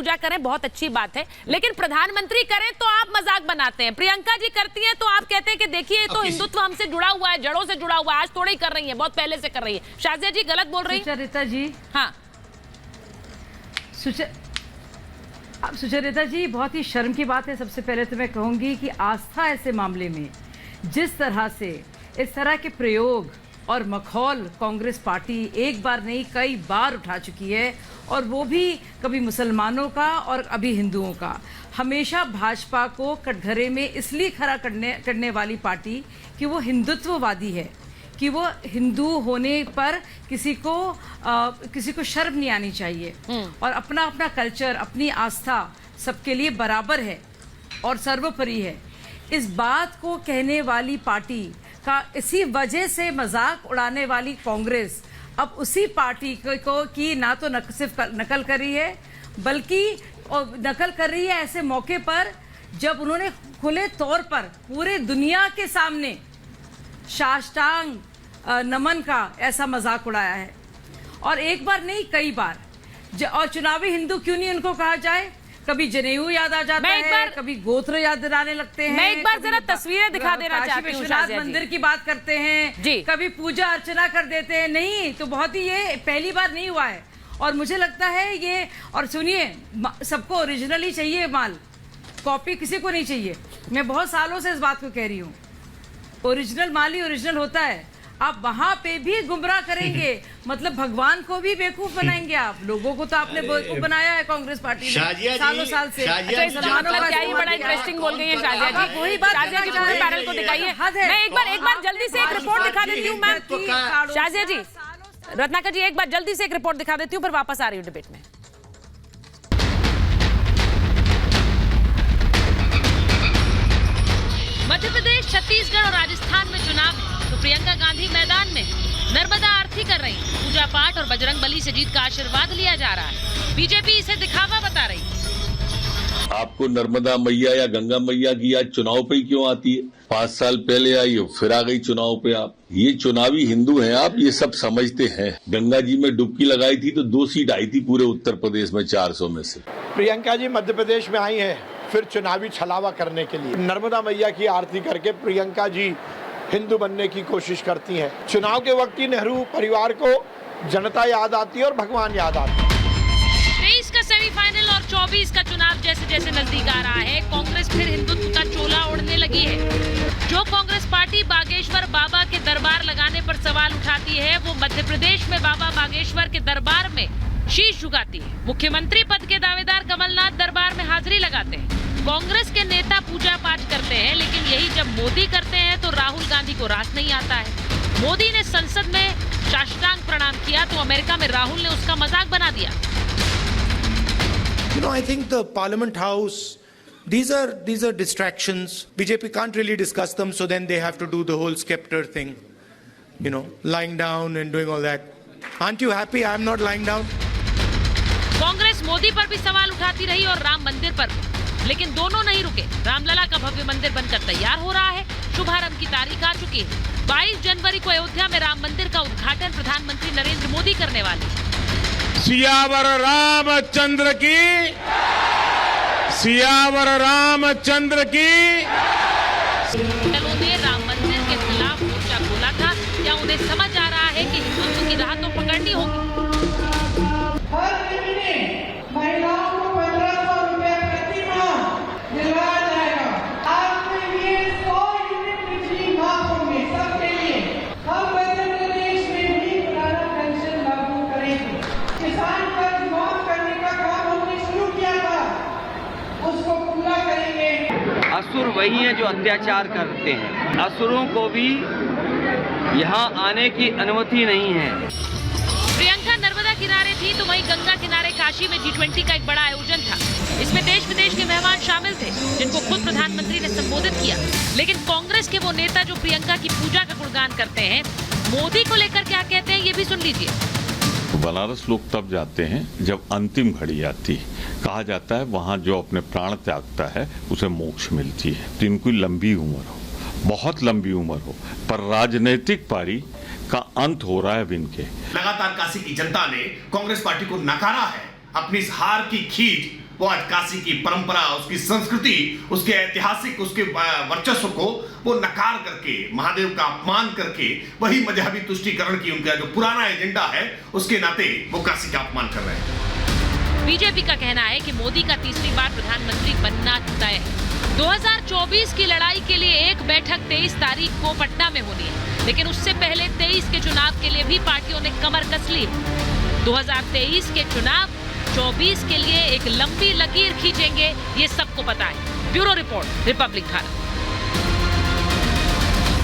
पूजा करें, बहुत अच्छी बात है, लेकिन प्रधानमंत्री करें तो आप मजाक बनाते हैं, प्रियंका जी करती हैं तो आप कहते हैं कि देखिए ये तो हिंदुत्व हमसे जुड़ा हुआ है, जड़ों से जुड़ा हुआ है, आज थोड़ा ही कर रही है, बहुत पहले से कर रही है। शाजिया जी गलत बोल रही है। सुचरिता जी, हाँ सुचरिता जी, बहुत ही शर्म की बात है। सबसे पहले तो मैं कहूंगी कि आस्था ऐसे मामले में जिस तरह से इस तरह के प्रयोग और मखौल कांग्रेस पार्टी एक बार नहीं कई बार उठा चुकी है, और वो भी कभी मुसलमानों का और अभी हिंदुओं का। हमेशा भाजपा को कटघरे में इसलिए खड़ा करने वाली पार्टी कि वो हिंदुत्ववादी है, कि वो हिंदू होने पर किसी को शर्म नहीं आनी चाहिए, और अपना अपना कल्चर, अपनी आस्था सबके लिए बराबर है और सर्वोपरि है। इस बात को कहने वाली पार्टी का इसी वजह से मजाक उड़ाने वाली कांग्रेस अब उसी पार्टी को की ना तो सिर्फ नकल कर रही है, बल्कि नकल कर रही है ऐसे मौके पर जब उन्होंने खुले तौर पर पूरे दुनिया के सामने साष्टांग नमन का ऐसा मजाक उड़ाया है, और एक बार नहीं कई बार। और चुनावी हिंदू क्यों नहीं उनको कहा जाए? कभी जनेऊ याद आ जाता है, कभी गोत्र याद आने लगते हैं। मैं एक बार जरा तस्वीरें दिखा देना चाहती हूँ। विश्वनाथ मंदिर की बात करते हैं जी, कभी पूजा अर्चना कर देते हैं। नहीं तो बहुत ही ये पहली बार नहीं हुआ है, और मुझे लगता है ये, और सुनिए, सबको ओरिजिनल ही चाहिए माल, कॉपी किसी को नहीं चाहिए। मैं बहुत सालों से इस बात को कह रही हूँ, ओरिजिनल माल ही ओरिजिनल होता है। आप वहां पे भी गुमराह करेंगे, मतलब भगवान को भी बेवकूफ बनाएंगे आप। लोगों को तो आपने बेवकूफ बनाया है कांग्रेस पार्टी ने सालों साल से। क्या ही बड़ा इंटरेस्टिंग बोल गई है शाजिया जी। वही बात, शाजिया जी पूरे पैनल को दिखाइए। मैं एक बार जल्दी से एक रिपोर्ट दिखा देती हूँ मैम। शाजिया जी, रत्नाकर जी, एक बार जल्दी से एक रिपोर्ट दिखा देती हूँ, फिर वापस आ रही हूँ डिबेट में। मध्य प्रदेश, छत्तीसगढ़ और राजस्थान में चुनाव है तो प्रियंका गांधी मैदान में नर्मदा आरती कर रही, पूजा पाठ और बजरंग बली से जीत का आशीर्वाद लिया जा रहा है। बीजेपी इसे दिखावा बता रही है। आपको नर्मदा मैया या गंगा मैया की याद चुनाव पे ही क्यों आती है? 5 साल पहले आई हो, फिर आ गई चुनाव पे आप। ये चुनावी हिंदू हैं आप, ये सब समझते हैं। गंगा जी में डुबकी लगाई थी तो 2 सीट आई थी पूरे उत्तर प्रदेश में 400 में से। प्रियंका जी मध्य प्रदेश में आई है फिर चुनावी छलावा करने के लिए। नर्मदा मैया की आरती करके प्रियंका जी हिंदू बनने की कोशिश करती हैं। चुनाव के वक्त ही नेहरू परिवार को जनता याद आती है और भगवान याद आते हैं। 23 का सेमीफाइनल और 24 का चुनाव जैसे जैसे नजदीक आ रहा है, कांग्रेस फिर हिंदुत्व का चोला ओढ़ने लगी है। जो कांग्रेस पार्टी बागेश्वर बाबा के दरबार लगाने पर सवाल उठाती है, वो मध्य प्रदेश में बाबा बागेश्वर के दरबार में शीश झुकाती है। मुख्यमंत्री पद के दावेदार कमलनाथ दरबार में हाजिरी लगाते हैं। कांग्रेस के नेता पूजा पाठ करते हैं, लेकिन यही जब मोदी करते हैं तो राहुल गांधी को रास नहीं आता है। मोदी ने संसद में साष्टांग प्रणाम किया तो अमेरिका में राहुल ने उसका मजाक बना दिया। You know, I think the Parliament House, these are distractions. BJP can't really discuss them, so then they have to do the whole scepter thing. You know, lying down and doing all that. Aren't you happy I'm not lying down? Congress Modi पर भी सवाल उठाती रही और राम मंदिर पर, लेकिन दोनों नहीं रुके। रामलला का भव्य मंदिर बनकर तैयार हो रहा है, शुभारंभ की तारीख आ चुकी है। 22 जनवरी को अयोध्या में राम मंदिर का उद्घाटन प्रधानमंत्री नरेंद्र मोदी करने वाले। सियावर रामचंद्र की, सियावर रामचंद्र की। दलों ने राम मंदिर के खिलाफ मोर्चा खोला था, क्या उन्हें समझ आ रहा है कि हिंदुत्व की राह तो पकड़नी होगी? हर महीने महिलाओं को 1500 रुपए प्रति माह दिलवाया जाएगा। आपके लिए 100 यूनिट बिजली माफ होंगे सबके लिए। हम मध्य प्रदेश में भी पुराना पेंशन लागू करेंगे। किसान कर्ज माफ करने का काम हमने शुरू किया था, उसको पूरा करेंगे। असुर वही हैं जो अत्याचार करते हैं, असुरों को भी यहाँ आने की अनुमति नहीं है। प्रियंका नर्मदा किनारे थी तो वहीं गंगा किनारे काशी में G20 का एक बड़ा आयोजन था। इसमें देश विदेश के मेहमान शामिल थे, जिनको खुद प्रधानमंत्री ने संबोधित किया। लेकिन कांग्रेस के वो नेता जो प्रियंका की पूजा का गुणगान करते हैं, मोदी को लेकर क्या कहते हैं, ये भी सुन लीजिए। बनारस लोग तब जाते हैं जब अंतिम घड़ी आती है। कहा जाता है वहाँ जो अपने प्राण त्यागता है उसे मोक्ष मिलती है। तो इनको लंबी उम्र हो, बहुत लंबी उम्र हो, पर राजनीतिक पारी का अंत हो रहा है इनके। लगातार काशी की जनता ने कांग्रेस पार्टी को नकारा है। अपनी इस हार की खींच वो आज काशी की परंपरा, उसकी संस्कृति, उसके ऐतिहासिक, उसके वर्चस्व को वो नकार करके, महादेव का अपमान करके, वही मजहबी तुष्टीकरण की उनका जो पुराना एजेंडा है उसके नाते वो काशी का अपमान कर रहे हैं। बीजेपी का कहना है कि मोदी का तीसरी बार प्रधानमंत्री बनना तय है। 2024 की लड़ाई के लिए एक बैठक 23 तारीख को पटना में होनी है, लेकिन उससे पहले 23 के चुनाव के लिए भी पार्टियों ने कमर कस ली। 2023 के चुनाव 24 के लिए एक लंबी लकीर खींचेंगे, ये सबको पता है। Bureau report, Republic Bharat.